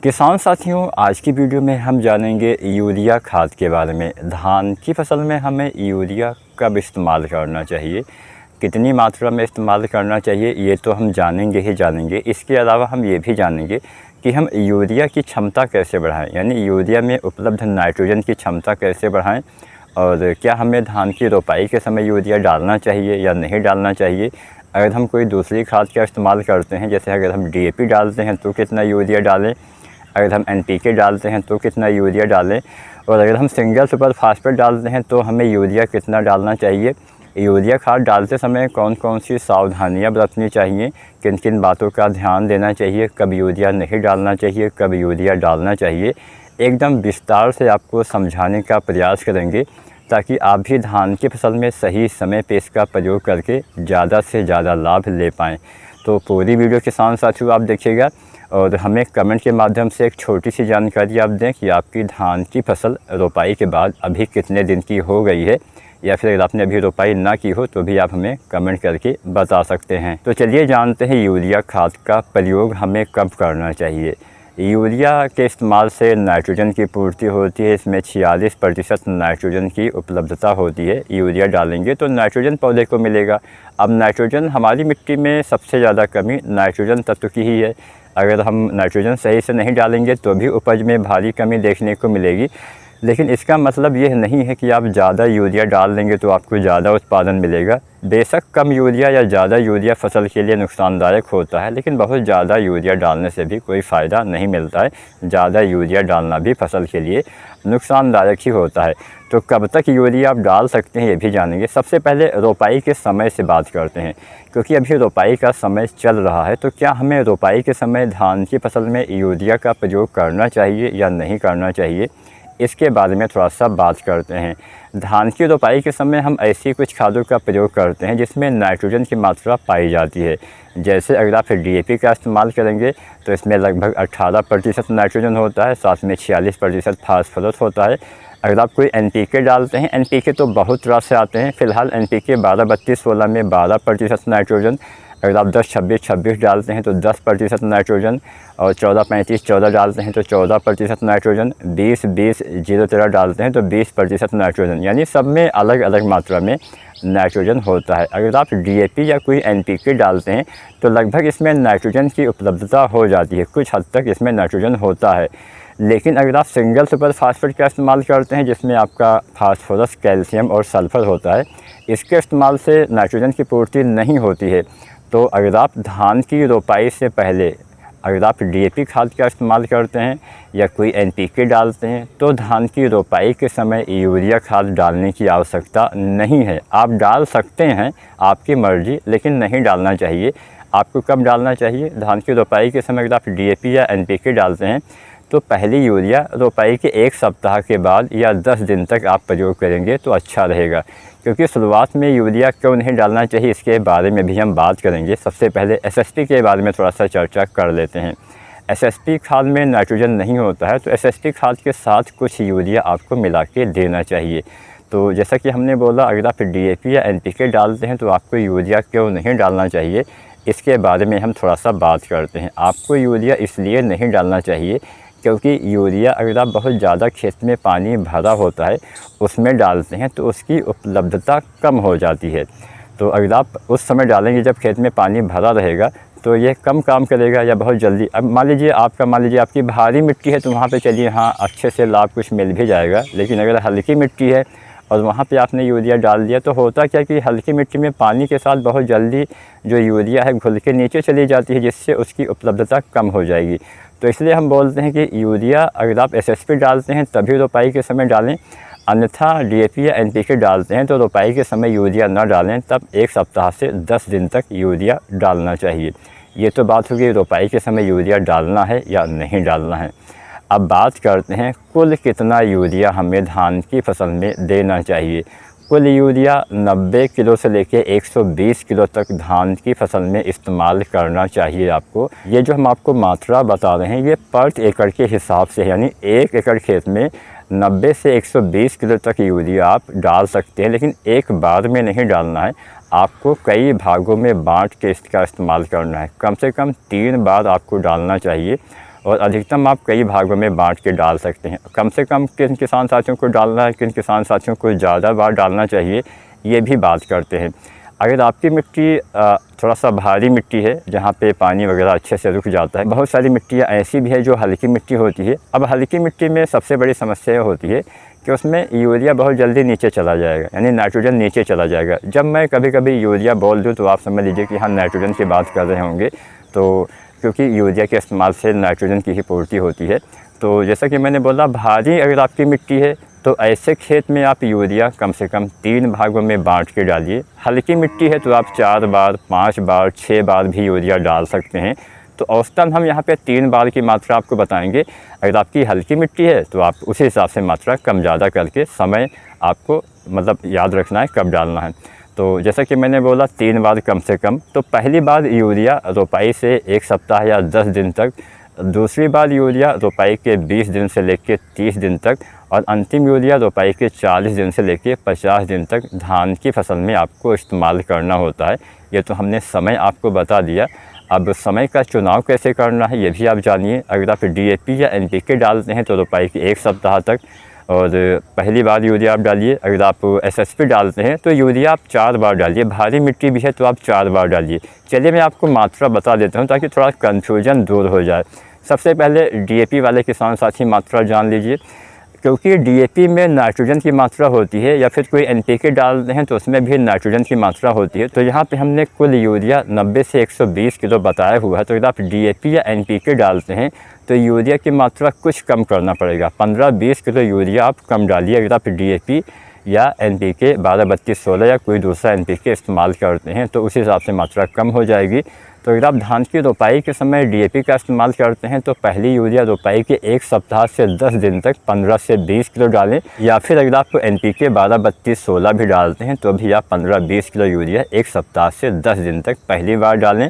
किसान साथियों, आज की वीडियो में हम जानेंगे यूरिया खाद के बारे में। धान की फसल में हमें यूरिया कब इस्तेमाल करना चाहिए, कितनी मात्रा में इस्तेमाल करना चाहिए, ये तो हम जानेंगे ही जानेंगे। इसके अलावा हम ये भी जानेंगे कि हम यूरिया की क्षमता कैसे बढ़ाएं, यानी यूरिया में उपलब्ध नाइट्रोजन की क्षमता कैसे बढ़ाएं, और क्या हमें धान की रोपाई के समय यूरिया डालना चाहिए या नहीं डालना चाहिए। अगर हम कोई दूसरी खाद का इस्तेमाल करते हैं, जैसे अगर हम DAP डालते हैं तो कितना यूरिया डालें, अगर हम NPK डालते हैं तो कितना यूरिया डालें, और अगर हम सिंगल सुपर फास्फेट डालते हैं तो हमें यूरिया कितना डालना चाहिए। यूरिया खाद डालते समय कौन कौन सी सावधानियां बरतनी चाहिए, किन किन बातों का ध्यान देना चाहिए, कब यूरिया नहीं डालना चाहिए, कब यूरिया डालना चाहिए, एकदम विस्तार से आपको समझाने का प्रयास करेंगे ताकि आप भी धान की फसल में सही समय पे इसका प्रयोग करके ज़्यादा से ज़्यादा लाभ ले पाएँ। तो पूरी वीडियो किसान साथियों आप देखिएगा और हमें कमेंट के माध्यम से एक छोटी सी जानकारी आप दें कि आपकी धान की फसल रोपाई के बाद अभी कितने दिन की हो गई है, या फिर अगर आपने अभी रोपाई ना की हो तो भी आप हमें कमेंट करके बता सकते हैं। तो चलिए जानते हैं यूरिया खाद का प्रयोग हमें कब करना चाहिए। यूरिया के इस्तेमाल से नाइट्रोजन की पूर्ति होती है। इसमें 46% नाइट्रोजन की उपलब्धता होती है। यूरिया डालेंगे तो नाइट्रोजन पौधे को मिलेगा। अब नाइट्रोजन हमारी मिट्टी में सबसे ज़्यादा कमी नाइट्रोजन तत्व की ही है। अगर हम नाइट्रोजन सही से नहीं डालेंगे तो भी उपज में भारी कमी देखने को मिलेगी। लेकिन इसका मतलब ये नहीं है कि आप ज़्यादा यूरिया डाल देंगे तो आपको ज़्यादा उत्पादन मिलेगा। बेशक कम यूरिया या ज़्यादा यूरिया फसल के लिए नुकसानदायक होता है, लेकिन बहुत ज़्यादा यूरिया डालने से भी कोई फ़ायदा नहीं मिलता है। ज़्यादा यूरिया डालना भी फसल के लिए नुकसानदायक ही होता है। तो कब तक यूरिया आप डाल सकते हैं ये भी जानेंगे। सबसे पहले रोपाई के समय से बात करते हैं, क्योंकि अभी रोपाई का समय चल रहा है। तो क्या हमें रोपाई के समय धान की फसल में यूरिया का प्रयोग करना चाहिए या नहीं करना चाहिए, इसके बारे में थोड़ा सा बात करते हैं। धान की रोपाई के समय हम ऐसी कुछ खादों का प्रयोग करते हैं जिसमें नाइट्रोजन की मात्रा पाई जाती है। जैसे अगर आप DAP का इस्तेमाल करेंगे तो इसमें लगभग 18% नाइट्रोजन होता है, साथ में 46% फास्फोरस होता है। अगर आप कोई NPK डालते हैं, NPK तो बहुत तरह से आते हैं। फ़िलहाल NPK 12-32-16 में 12% नाइट्रोजन, अगर आप 10-26-26 डालते हैं तो 10% नाइट्रोजन, और 14-35-14 डालते हैं तो 14% नाइट्रोजन, 20-20-0-13 डालते हैं तो 20% नाइट्रोजन, यानी सब में अलग अलग मात्रा में नाइट्रोजन होता है। अगर आप DAP या कोई NPK डालते हैं तो लगभग इसमें नाइट्रोजन की उपलब्धता हो जाती है, कुछ हद तक इसमें नाइट्रोजन होता है। लेकिन अगर आप सिंगल सुपर फास्फेट का इस्तेमाल करते हैं जिसमें आपका फास्फोरस, कैल्शियम और सल्फ़र होता है, इसके इस्तेमाल से नाइट्रोजन की पूर्ति नहीं होती है। तो अगर आप धान की रोपाई से पहले अगर आप DAP खाद का इस्तेमाल करते हैं या कोई NPK डालते हैं तो धान की रोपाई के समय यूरिया खाद डालने की आवश्यकता नहीं है। आप डाल सकते हैं, आपकी मर्ज़ी, लेकिन नहीं डालना चाहिए। आपको कब डालना चाहिए? धान की रोपाई के समय अगर आप DAP या NPK डालते हैं तो पहली यूरिया रोपाई के 1 सप्ताह के बाद या 10 दिन तक आप प्रयोग करेंगे तो अच्छा रहेगा। क्योंकि शुरुआत में यूरिया क्यों नहीं डालना चाहिए इसके बारे में भी हम बात करेंगे। सबसे पहले SSP के बारे में थोड़ा सा चर्चा कर लेते हैं। SSP खाद में नाइट्रोजन नहीं होता है, तो SSP खाद के साथ कुछ यूरिया आपको मिला के देना चाहिए। तो जैसा कि हमने बोला, अगर आप DAP या NPK डालते हैं तो आपको यूरिया क्यों नहीं डालना चाहिए, इसके बारे में हम थोड़ा सा बात करते हैं। आपको यूरिया इसलिए नहीं डालना चाहिए क्योंकि यूरिया अगर आप बहुत ज़्यादा खेत में पानी भरा होता है उसमें डालते हैं तो उसकी उपलब्धता कम हो जाती है। तो अगर आप उस समय डालेंगे जब खेत में पानी भरा रहेगा तो ये कम काम करेगा या बहुत जल्दी। अब मान लीजिए आपकी भारी मिट्टी है तो वहाँ पे चलिए हाँ अच्छे से लाभ कुछ मिल भी जाएगा। लेकिन अगर हल्की मिट्टी है और वहाँ पे आपने यूरिया डाल दिया तो होता क्या कि हल्की मिट्टी में पानी के साथ बहुत जल्दी जो यूरिया है घुल के नीचे चली जाती है, जिससे उसकी उपलब्धता कम हो जाएगी। तो इसलिए हम बोलते हैं कि यूरिया अगर आप SSP डालते हैं तभी रोपाई के समय डालें, अन्यथा DAP या NPK डालते हैं तो रोपाई के समय यूरिया न डालें। तब 1 सप्ताह से 10 दिन तक यूरिया डालना चाहिए। ये तो बात होगी रोपाई के समय यूरिया डालना है या नहीं डालना है। अब बात करते हैं कुल कितना यूरिया हमें धान की फसल में देना चाहिए। कुल यूरिया 90 किलो से लेकर 120 किलो तक धान की फसल में इस्तेमाल करना चाहिए आपको। ये जो हम आपको मात्रा बता रहे हैं ये पर एकड़ के हिसाब से है, यानी 1 एकड़ खेत में 90 से 120 किलो तक यूरिया आप डाल सकते हैं, लेकिन एक बार में नहीं डालना है। आपको कई भागों में बांट के इसका इस्तेमाल करना है। कम से कम 3 बार आपको डालना चाहिए और अधिकतम आप कई भागों में बांट के डाल सकते हैं। कम से कम किन किसान साथियों को डालना है, किन किसान साथियों को ज़्यादा बार डालना चाहिए, ये भी बात करते हैं। अगर आपकी मिट्टी थोड़ा सा भारी मिट्टी है जहाँ पे पानी वगैरह अच्छे से रुक जाता है, बहुत सारी मिट्टियाँ ऐसी भी है जो हल्की मिट्टी होती है। अब हल्की मिट्टी में सबसे बड़ी समस्या होती है कि उसमें यूरिया बहुत जल्दी नीचे चला जाएगा, यानी नाइट्रोजन नीचे चला जाएगा। जब मैं कभी कभी यूरिया बोल दूँ तो आप समझ लीजिए कि हाँ नाइट्रोजन की बात कर रहे होंगे, तो क्योंकि यूरिया के इस्तेमाल से नाइट्रोजन की ही पूर्ति होती है। तो जैसा कि मैंने बोला, भारी अगर आपकी मिट्टी है तो ऐसे खेत में आप यूरिया कम से कम 3 भागों में बांट के डालिए। हल्की मिट्टी है तो आप 4 बार, 5 बार, 6 बार भी यूरिया डाल सकते हैं। तो औसतन हम यहाँ पे 3 बार की मात्रा आपको बताएंगे। अगर आपकी हल्की मिट्टी है तो आप उसी हिसाब से मात्रा कम ज़्यादा करके समय आपको मतलब याद रखना है कब डालना है। तो जैसा कि मैंने बोला 3 बार कम से कम। तो पहली बार यूरिया रोपाई से 1 सप्ताह या 10 दिन तक, दूसरी बार यूरिया रोपाई के 20 दिन से लेकर 30 दिन तक, और अंतिम यूरिया रोपाई के 40 दिन से लेकर 50 दिन तक धान की फसल में आपको इस्तेमाल करना होता है। ये तो हमने समय आपको बता दिया। अब समय का चुनाव कैसे करना है ये भी आप जानिए। अगर आप DAP या NPK डालते हैं तो रोपाई के 1 सप्ताह तक और पहली बार यूरिया आप डालिए। अगर आप SSP डालते हैं तो यूरिया आप 4 बार डालिए। भारी मिट्टी भी है तो आप 4 बार डालिए। चलिए मैं आपको मात्रा बता देता हूँ ताकि थोड़ा कन्फ्यूजन दूर हो जाए। सबसे पहले DAP वाले किसान साथी मात्रा जान लीजिए, क्योंकि DAP में नाइट्रोजन की मात्रा होती है, या फिर कोई NPK डालते हैं तो उसमें भी नाइट्रोजन की मात्रा होती है। तो यहाँ पे हमने कुल यूरिया 90 से 120 किलो बताया हुआ है। तो अगर आप DAP या NPK डालते हैं तो यूरिया की मात्रा कुछ कम करना पड़ेगा। 15-20 किलो यूरिया आप कम डालिए अगर आप DAP या NPK 12-32-16 या कोई दूसरा NPK इस्तेमाल करते हैं तो उस हिसाब से मात्रा कम हो जाएगी। तो अगर आप धान की रोपाई के समय DAP का इस्तेमाल करते हैं तो पहली यूरिया रोपाई के 1 सप्ताह से 10 दिन तक 15 से 20 किलो डालें, या फिर अगर आप NPK 12-32-16 भी डालते हैं तो भी आप 15-20 किलो यूरिया 1 सप्ताह से 10 दिन तक पहली बार डालें।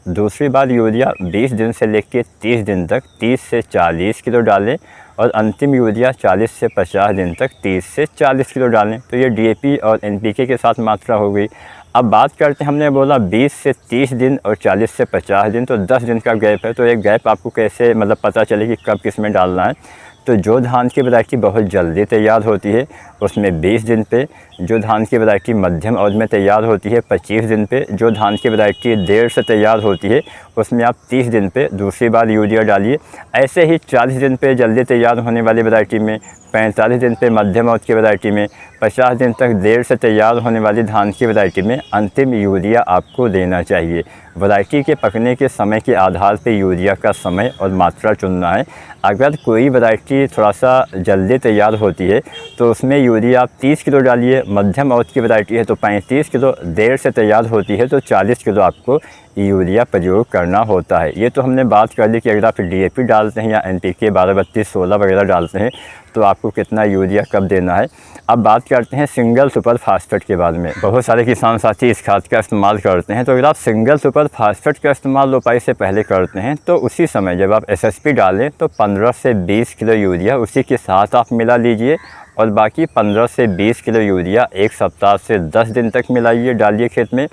दूसरी बार यूरिया 20 दिन से लेकर 30 दिन तक 30 से 40 किलो डालें, और अंतिम यूरिया 40 से 50 दिन तक 30 से 40 किलो डालें। तो ये DAP और NPK के साथ मात्रा हो गई। अब बात करते हैं, हमने बोला 20 से 30 दिन और 40 से 50 दिन, तो 10 दिन का गैप है। तो एक गैप आपको कैसे मतलब पता चले कि कब किस में डालना है। तो जो धान की वैरायटी बहुत जल्दी तैयार होती है उसमें 20 दिन पे, जो धान की वैरायटी मध्यम अवधि में तैयार होती है 25 दिन पे, जो धान की वैरायटी देर से तैयार होती है उसमें आप 30 दिन पे दूसरी बार यूरिया डालिए। ऐसे ही 40 दिन पे जल्दी तैयार होने वाली वैरायटी में, 45 दिन पे मध्यम अवधि की वैरायटी में, 50 दिन तक देर से तैयार होने वाली धान की वैरायटी में अंतिम यूरिया आपको देना चाहिए। वैरायटी के पकने के समय के आधार पर यूरिया का समय और मात्रा चुनना है। अगर कोई वैरायटी थोड़ा सा जल्दी तैयार होती है तो उसमें यूरिया आप 30 किलो डालिए, मध्यम अवधि की वैरायटी है तो 35 किलो, देर से तैयार होती है तो 40 किलो आपको यूरिया प्रयोग करना होता है। ये तो हमने बात कर ली कि अगर आप DAP डालते हैं या NPK 12-32-16 वगैरह डालते हैं तो आपको कितना यूरिया कब देना है। अब बात करते हैं सिंगल सुपर फास्फेट के बारे में। बहुत सारे किसान साथी इस खाद का इस्तेमाल करते हैं। तो अगर आप सिंगल सुपर फास्फेट का इस्तेमाल रोपाई से पहले करते हैं तो उसी समय जब आप SSP डालें तो 15 से 20 किलो यूरिया उसी के साथ आप मिला लीजिए, और बाकी 15 से 20 किलो यूरिया 1 सप्ताह से 10 दिन तक मिलाइए, डालिए खेत में।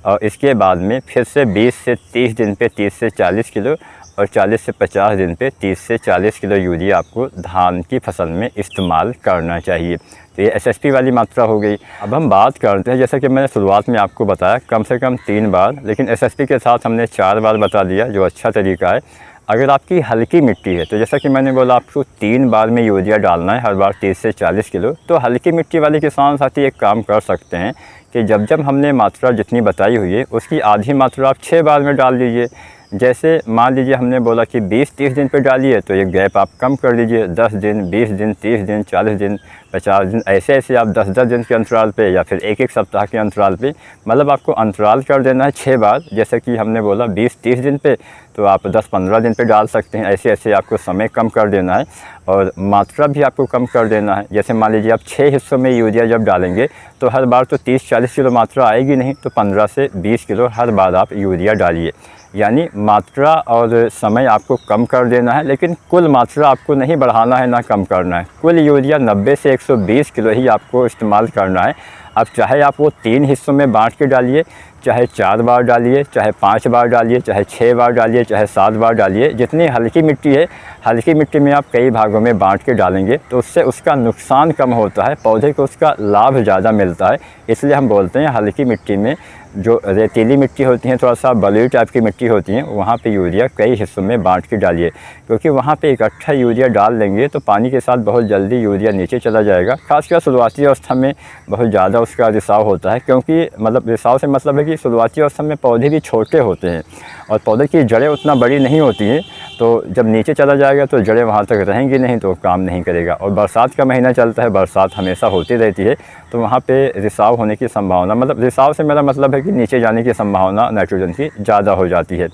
और इसके बाद में फिर से 20 से 30 दिन पे 30 से 40 किलो, और 40 से 50 दिन पे 30 से 40 किलो यूरिया आपको धान की फसल में इस्तेमाल करना चाहिए। तो ये SSP वाली मात्रा हो गई। अब हम बात करते हैं, जैसा कि मैंने शुरुआत में आपको बताया कम से कम 3 बार, लेकिन SSP के साथ हमने 4 बार बता दिया जो अच्छा तरीका है। अगर आपकी हल्की मिट्टी है तो जैसा कि मैंने बोला आपको 3 बार में यूरिया डालना है, हर बार 30 से 40 किलो। तो हल्की मिट्टी वाले किसान साथी एक काम कर सकते हैं कि जब हमने मात्रा जितनी बताई हुई है उसकी आधी मात्रा आप 6 बार में डाल दीजिए। जैसे मान लीजिए हमने बोला कि 20-30 दिन पे डालिए तो ये गैप आप कम कर दीजिए, 10 दिन, 20 दिन, 30 दिन, 40 दिन, 50 दिन, ऐसे आप 10-10 दिन के अंतराल पे या फिर 1-1 सप्ताह के अंतराल पे, मतलब आपको अंतराल कर देना है 6 बार। जैसे कि हमने बोला 20-30 दिन पे तो आप 10-15 दिन पे डाल सकते हैं। ऐसे आपको समय कम कर देना है और मात्रा भी आपको कम कर देना है। जैसे मान लीजिए आप 6 हिस्सों में यूरिया जब डालेंगे तो हर बार तो 30-40 किलो मात्रा आएगी नहीं, तो 15 से 20 किलो हर बार आप यूरिया डालिए। यानी मात्रा और समय आपको कम कर देना है, लेकिन कुल मात्रा आपको नहीं बढ़ाना है ना कम करना है। कुल यूरिया 90 से 120 किलो ही आपको इस्तेमाल करना है। अब चाहे आप वो 3 हिस्सों में बांट के डालिए, चाहे 4 बार डालिए, चाहे 5 बार डालिए, चाहे 6 बार डालिए, चाहे 7 बार डालिए। जितनी हल्की मिट्टी है, हल्की मिट्टी में आप कई भागों में बांट के डालेंगे तो उससे उसका नुकसान कम होता है, पौधे को उसका लाभ ज़्यादा मिलता है। इसलिए हम बोलते हैं हल्की मिट्टी में, जो रेतीली मिट्टी होती है, थोड़ा सा बलुई टाइप की मिट्टी होती है, वहाँ पे यूरिया कई हिस्सों में बांट के डालिए, क्योंकि वहाँ पे इकट्ठा यूरिया डाल देंगे तो पानी के साथ बहुत जल्दी यूरिया नीचे चला जाएगा। खासकर शुरुआती अवस्था में बहुत ज़्यादा उसका रिसाव होता है, क्योंकि मतलब रिसाव से मतलब है कि शुरुआती अवस्था में पौधे भी छोटे होते हैं और पौधे की जड़ें उतना बड़ी नहीं होती हैं, तो जब नीचे चला जाएगा तो जड़ें वहाँ तक रहेंगी नहीं, तो काम नहीं करेगा। और बरसात का महीना चलता है, बरसात हमेशा होती रहती है, तो वहाँ पे रिसाव होने की संभावना, मतलब रिसाव से मेरा मतलब है कि नीचे जाने की संभावना नाइट्रोजन की ज़्यादा हो जाती है।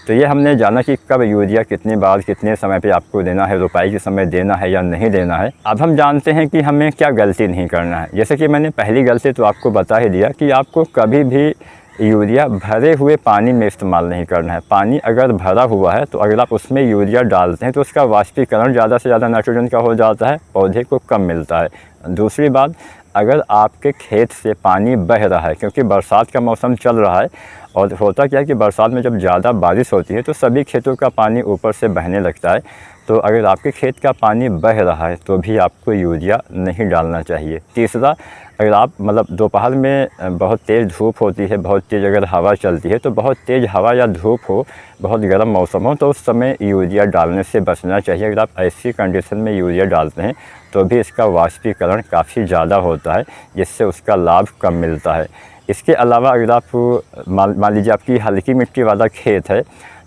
तो ये हमने जाना कि कब यूरिया कितनी बार कितने समय पे आपको देना है, रोपाई के समय देना है या नहीं देना है। अब हम जानते हैं कि हमें क्या गलती नहीं करना है। जैसे कि मैंने पहली गलती तो आपको बता ही दिया कि आपको कभी भी यूरिया भरे हुए पानी में इस्तेमाल नहीं करना है। पानी अगर भरा हुआ है तो अगर आप उसमें यूरिया डालते हैं तो उसका वाष्पीकरण ज़्यादा से ज़्यादा नाइट्रोजन का हो जाता है, पौधे को कम मिलता है। दूसरी बात, अगर आपके खेत से पानी बह रहा है, क्योंकि बरसात का मौसम चल रहा है और होता क्या है कि बरसात में जब ज़्यादा बारिश होती है तो सभी खेतों का पानी ऊपर से बहने लगता है, तो अगर आपके खेत का पानी बह रहा है तो भी आपको यूरिया नहीं डालना चाहिए। तीसरा, अगर आप मतलब दोपहर में बहुत तेज़ धूप होती है, बहुत तेज़ अगर हवा चलती है, तो बहुत तेज़ हवा या धूप हो, बहुत गर्म मौसम हो, तो उस समय यूरिया डालने से बचना चाहिए। अगर आप ऐसी कंडीशन में यूरिया डालते हैं तो भी इसका वाष्पीकरण काफ़ी ज़्यादा होता है, जिससे उसका लाभ कम मिलता है। इसके अलावा अगर आप मान लीजिए आपकी हल्की मिट्टी वाला खेत है,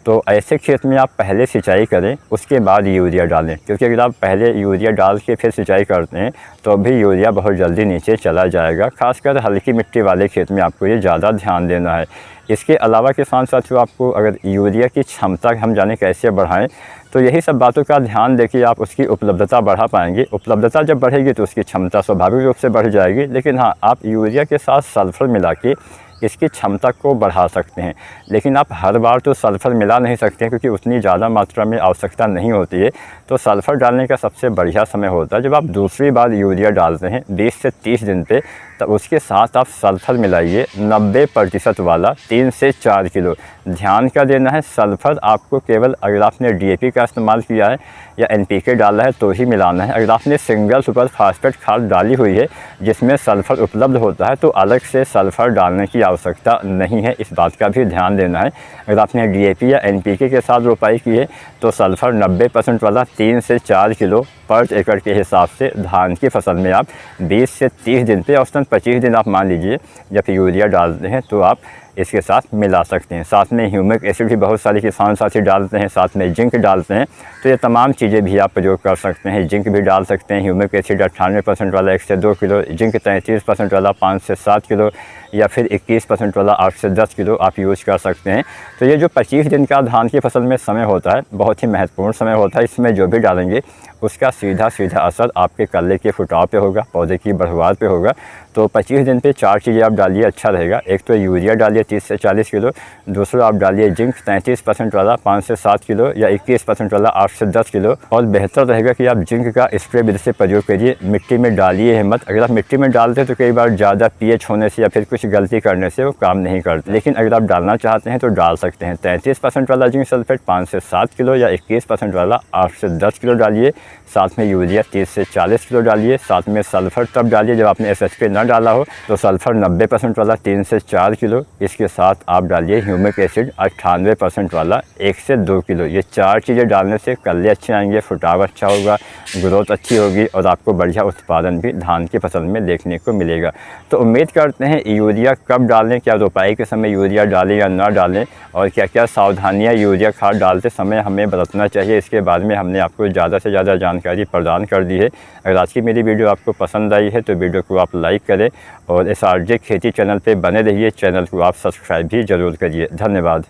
तो ऐसे खेत में आप पहले सिंचाई करें, उसके बाद यूरिया डालें, क्योंकि अगर आप पहले यूरिया डाल के फिर सिंचाई करते हैं तो भी यूरिया बहुत जल्दी नीचे चला जाएगा। खासकर हल्की मिट्टी वाले खेत में आपको ये ज़्यादा ध्यान देना है। इसके अलावा के साथ साथ आपको अगर यूरिया की क्षमता हम जाने कैसे बढ़ाएं, तो यही सब बातों का ध्यान देके आप उसकी उपलब्धता बढ़ा पाएंगे। उपलब्धता जब बढ़ेगी तो उसकी क्षमता स्वाभाविक रूप से बढ़ जाएगी। लेकिन हाँ, आप यूरिया के साथ सल्फ़र मिला के इसकी क्षमता को बढ़ा सकते हैं, लेकिन आप हर बार तो सल्फ़र मिला नहीं सकते क्योंकि उतनी ज़्यादा मात्रा में आवश्यकता नहीं होती है। तो सल्फ़र डालने का सबसे बढ़िया समय होता है जब आप दूसरी बार यूरिया डालते हैं 20 से 30 दिन पे, तब उसके साथ आप सल्फ़र मिलाइए 90% वाला 3 से 4 किलो। ध्यान क्या देना है, सल्फ़र आपको केवल अगर आपने DAP का इस्तेमाल किया है या NPK डाला है तो ही मिलाना है। अगर आपने सिंगल सुपर फास्फेट खाद डाली हुई है जिसमें सल्फ़र उपलब्ध होता है तो अलग से सल्फ़र डालने की आवश्यकता नहीं है, इस बात का भी ध्यान देना है। अगर आपने DAP या NPK के साथ रोपाई की है तो सल्फ़र 90% वाला 3 से 4 किलो पर एकड़ के हिसाब से धान की फसल में आप 20 से 30 दिन पे औसतन 25 दिन आप मान लीजिए जब यूरिया डालते हैं तो आप इसके साथ मिला सकते हैं। साथ में ह्यूमिक एसिड भी बहुत सारे किसान साथी डालते हैं, साथ में जिंक डालते हैं, तो ये तमाम चीज़ें भी आप प्रयोग कर सकते हैं। जिंक भी डाल सकते हैं, ह्यूमिक एसिड 98% वाला 1 से 2 किलो, जिंक 33% वाला 5 से 7 किलो, या फिर 21% वाला 8 से 10 किलो आप यूज़ कर सकते हैं। तो ये जो 25 दिन का धान की फसल में समय होता है बहुत ही महत्वपूर्ण समय होता है। इसमें जो भी डालेंगे उसका सीधा असर आपके कल्ले के फुटाव पे होगा, पौधे की बढ़वार पे होगा। तो 25 दिन पे 4 चीज़ें आप डालिए, अच्छा रहेगा। एक तो यूरिया डालिए 30 से 40 किलो, दूसरा आप डालिए जिंक 33% वाला 5 से 7 किलो या 21% वाला 8 से 10 किलो। और बेहतर रहेगा कि आप जिंक का स्प्रे विधि से प्रयोग करिए, मिट्टी में डालिए है मत। अगर आप मिट्टी में डालते हैं तो कई बार ज़्यादा pH होने से या फिर कुछ गलती करने से वो काम नहीं करते, लेकिन अगर आप डालना चाहते हैं तो डाल सकते हैं। 33% वाला जिंक सल्फेट 5 से 7 किलो या 21% वाला 8 से 10 किलो डालिए। साथ में यूरिया 30 से 40 किलो डालिए। साथ में सल्फ़र तब डालिए जब आपने SSP ना डाला हो, तो सल्फ़र 90% वाला 3 से 4 किलो। इसके साथ आप डालिए ह्यूमिक एसिड 98% वाला 1 से 2 किलो। ये 4 चीज़ें डालने से कल्ले अच्छे आएंगे, फुटाव अच्छा होगा, ग्रोथ अच्छी होगी और आपको बढ़िया उत्पादन भी धान की फसल में देखने को मिलेगा। तो उम्मीद करते हैं यूरिया कब डालें, क्या रोपाई के समय यूरिया डालें या ना डालें, और क्या क्या सावधानियाँ यूरिया खाद डालते समय हमें बरतना चाहिए, इसके बारे में हमने आपको ज़्यादा से ज़्यादा जानकारी प्रदान कर दी है। अगर आज की मेरी वीडियो आपको पसंद आई है तो वीडियो को आप लाइक करें और SRJ खेती चैनल पे बने रहिए। चैनल को आप सब्सक्राइब भी ज़रूर करिए। धन्यवाद।